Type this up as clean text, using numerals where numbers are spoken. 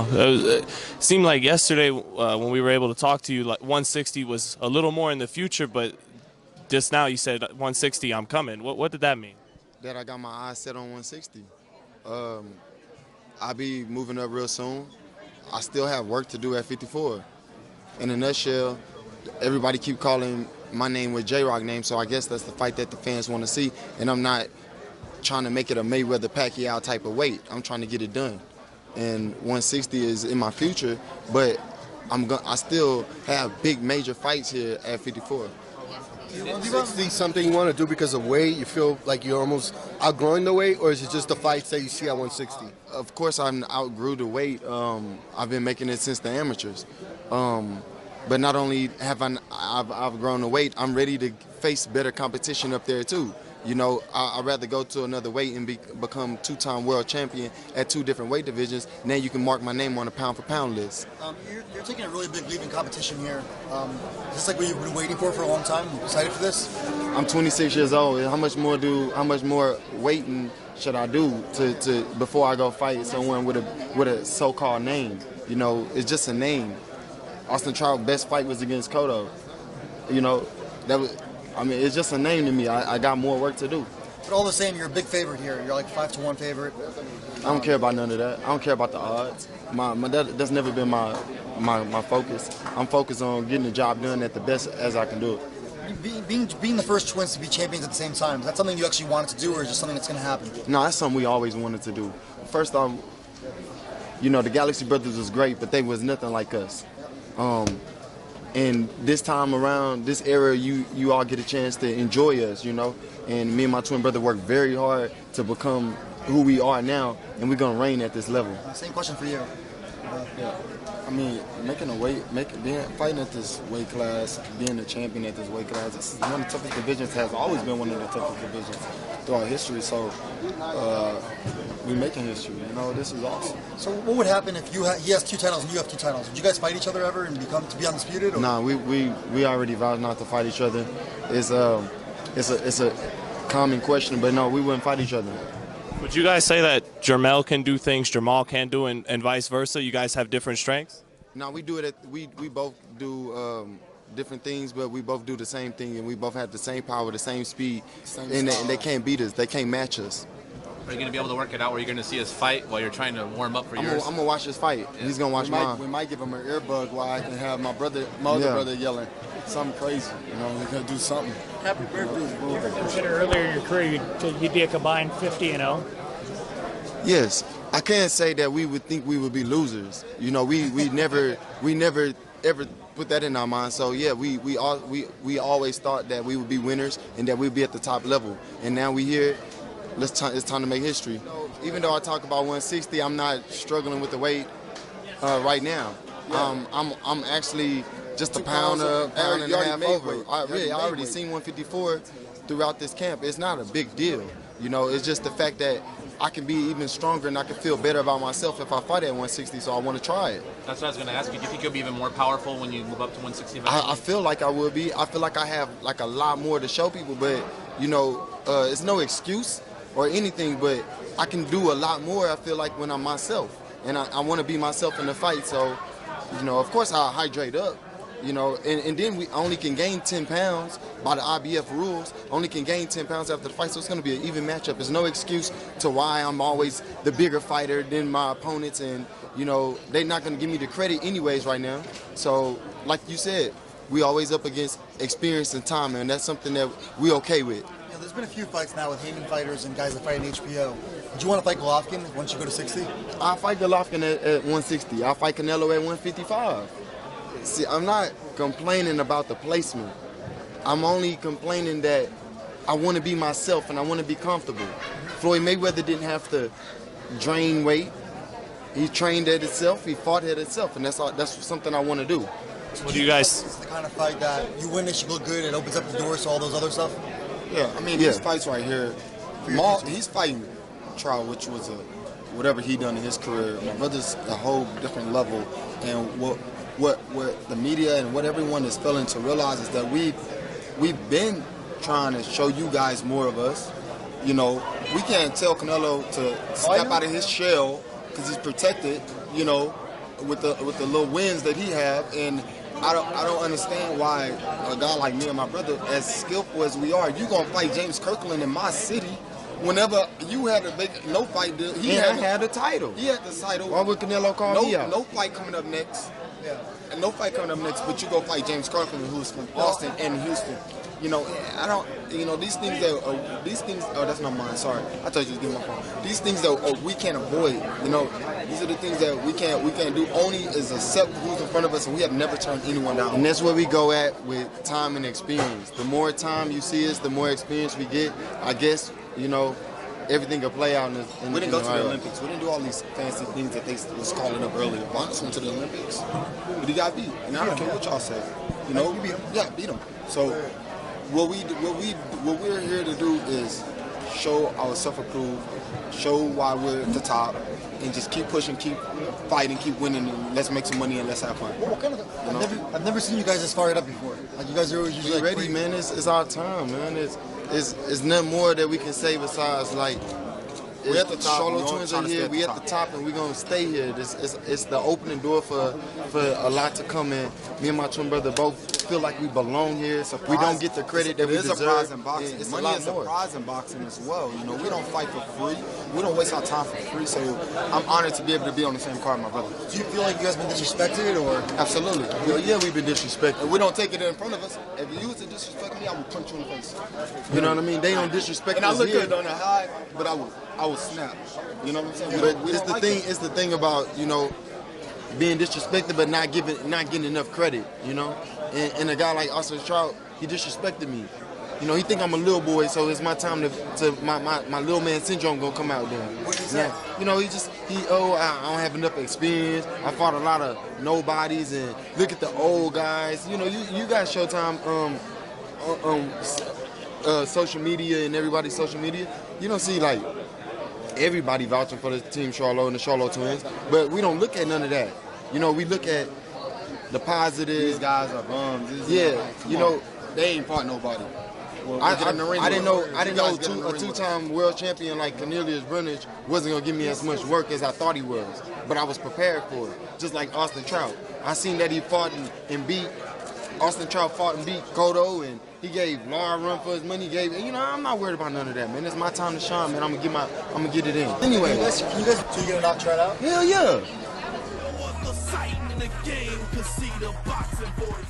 now. It seemed like yesterday when we were able to talk to you, like 160 was a little more in the future, but just now you said 160, I'm coming. What did that mean? That I got my eyes set on 160. I'll be moving up real soon. I still have work to do at 54. In a nutshell, everybody keep calling my name with J-Rock name, so I guess that's the fight that the fans want to see, and I'm not trying to make it a Mayweather-Pacquiao type of weight. I'm trying to get it done. And 160 is in my future, but I still have big major fights here at 54. Is 160 something you want to do because of weight? You feel like you're almost outgrowing the weight, or is it just the fights that you see at 160? Of course, I outgrew the weight. I've been making it since the amateurs. But not only have I've grown the weight, I'm ready to face better competition up there too. You know, I'd rather go to another weight and become two-time world champion at 2 different weight divisions. Now you can mark my name on a pound-for-pound list. You're taking a really big leap in competition here. Is this like what you've been waiting for a long time? You excited for this? I'm 26 years old. How much more waiting should I do to before I go fight someone with a so-called name? You know, it's just a name. Austin Trout best fight was against Cotto. You know, it's just a name to me. I got more work to do. But all the same, you're a big favorite here. You're like 5-1 favorite. I don't care about none of that. I don't care about the odds. That's never been my focus. I'm focused on getting the job done at the best as I can do it. Being the first twins to be champions at the same time, is that something you actually wanted to do, or is it just something that's going to happen? No, that's something we always wanted to do. First off, you know, the Galaxy Brothers was great, but they was nothing like us. And this time around, this era, you all get a chance to enjoy us, you know. And me and my twin brother worked very hard to become who we are now, and we're gonna reign at this level. Same question for you. Yeah. I mean, fighting at this weight class, being a champion at this weight class, it's one of the toughest divisions. Has always been one of the toughest divisions throughout history. So we're making history. You know, this is awesome. So what would happen if he has 2 titles and you have 2 titles? Would you guys fight each other ever and to be undisputed? Or? Nah, we already vowed not to fight each other. It's a common question, but no, we wouldn't fight each other. Would you guys say that Jermall can do things Jermall can't do, and vice versa? You guys have different strengths? No, we do it. We both do different things, but we both do the same thing, and we both have the same power, the same speed, and they can't beat us. They can't match us. Are you going to be able to work it out where you're going to see us fight while you're trying to warm up for yours? I'm going to watch this fight. Yeah. He's going to watch mine. We might give him an earbud while I can have my other brother yelling something crazy. You know, we're going to do something. Happy birthday. You ever consider earlier in your career you'd be a combined 50-0? Yes. I can't say that we would think we would be losers. You know, we never ever put that in our mind. So yeah, we always thought that we would be winners and that we'd be at the top level. And now we here. It's time to make history. Even though I talk about 160, I'm not struggling with the weight right now. Yeah. I'm actually just a pound and a half over. I already seen 154 throughout this camp. It's not a big deal. You know, it's just the fact that I can be even stronger and I can feel better about myself if I fight at 160, so I want to try it. That's what I was going to ask you. Do you think you'll be even more powerful when you move up to 160? I feel like I will be. I feel like I have like a lot more to show people, but, you know, it's no excuse or anything, but I can do a lot more, I feel like, when I'm myself. And I want to be myself in the fight, so, you know, of course I'll hydrate up. You know, and then we only can gain 10 pounds by the IBF rules, only can gain 10 pounds after the fight, so it's going to be an even matchup. There's no excuse to why I'm always the bigger fighter than my opponents, and, you know, they're not going to give me the credit anyways right now. So, like you said, we always up against experience and time, and that's something that we're okay with. Yeah, there's been a few fights now with Heyman fighters and guys that fight in HBO. Would you want to fight Golovkin once you go to 60? I'll fight Golovkin at 160. I'll fight Canelo at 155. See, I'm not complaining about the placement. I'm only complaining that I want to be myself and I want to be comfortable. Floyd Mayweather didn't have to drain weight. He trained at itself. He fought at itself, and that's something I want to do. What do you guys? It's the kind of fight that you win, it, you look good, it opens up the doors to all those other stuff. Yeah, I mean, these fights right here, he's fighting Trout, which was whatever he done in his career. My brother's a whole different level, and what the media and what everyone is failing to realize is that we've been trying to show you guys more of us. You know, we can't tell Canelo to step out of his shell because he's protected, you know, with the little wins that he have, and I don't understand why a guy like me and my brother, as skillful as we are, you gonna fight James Kirkland in my city. Whenever you had a big no fight deal, he had the title. He had the title. Why would Canelo call me out? No fight coming up next. Yeah. And no fight coming up next, but you go fight James Kirkland, who's from Austin and Houston. You know, I don't. You know, these things. Oh, that's not mine. Sorry, I thought you was getting my phone. These things that we can't avoid. You know, these are the things that we can't do. Only is accept who's in front of us, and we have never turned anyone down. And that's where we go at with time and experience. The more time you see us, the more experience we get. I guess, you know, everything will play out in We didn't go to the Olympics. We didn't do all these fancy things that they was calling up earlier. Bonds went to the Olympics, but he got beat. And I don't care what y'all say. You know, You beat him. Yeah, beat him. So what we're here to do is show our self-approved, show why we're at the top, and just keep pushing, keep fighting, keep winning, and let's make some money and let's have fun. What kind of? I've never seen you guys this fired up before. Like you guys are always usually Be ready, man. It's our time, man. It's nothing more that we can say besides like. We're at the top. Charlo twins are here. We at the top, and we're gonna stay here. It's the opening door for a lot to come in. Me and my twin brother both feel like we belong here. We don't get the credit that we deserve. There's a prize in boxing. It's Money a lot is more. a prize in boxing as well. You know, we don't fight for free. We don't waste our time for free. So I'm honored to be able to be on the same card, my brother. Do you feel like you guys been disrespected or? Absolutely. Yeah, we've been disrespected. And we don't take it in front of us. If you used to disrespect me, I would punch you in the face. You know what I mean? They don't disrespect And I us look here. good on the high, but I would snap. You know what I'm saying? But it's the thing about, you know, being disrespected but not getting enough credit, you know. And a guy like Austin Trout, he disrespected me. You know, he think I'm a little boy, so it's my time to my little man syndrome gonna come out there. What is that? You know, I don't have enough experience. I fought a lot of nobodies, and look at the old guys. You know, you got Showtime social media and everybody's social media. You don't see like everybody vouching for the team Charlo and the Charlo twins, but we don't look at none of that. You know, we look at the positives. These guys are bums. You know, they ain't fought nobody. Well, I didn't know a a two-time world champion like Canelo Brunage wasn't gonna give me as much work as I thought he was, but I was prepared for it. Just like Austin Trout, I seen that he fought and beat. Austin Trout fought and beat Cotto, and he gave Law a run for his money. You know, I'm not worried about none of that, man. It's my time to shine, man. I'm gonna get it in. Anyway, So you gonna knock Trout out? hell yeah. The sight in the game, 'cause see the boxing voice.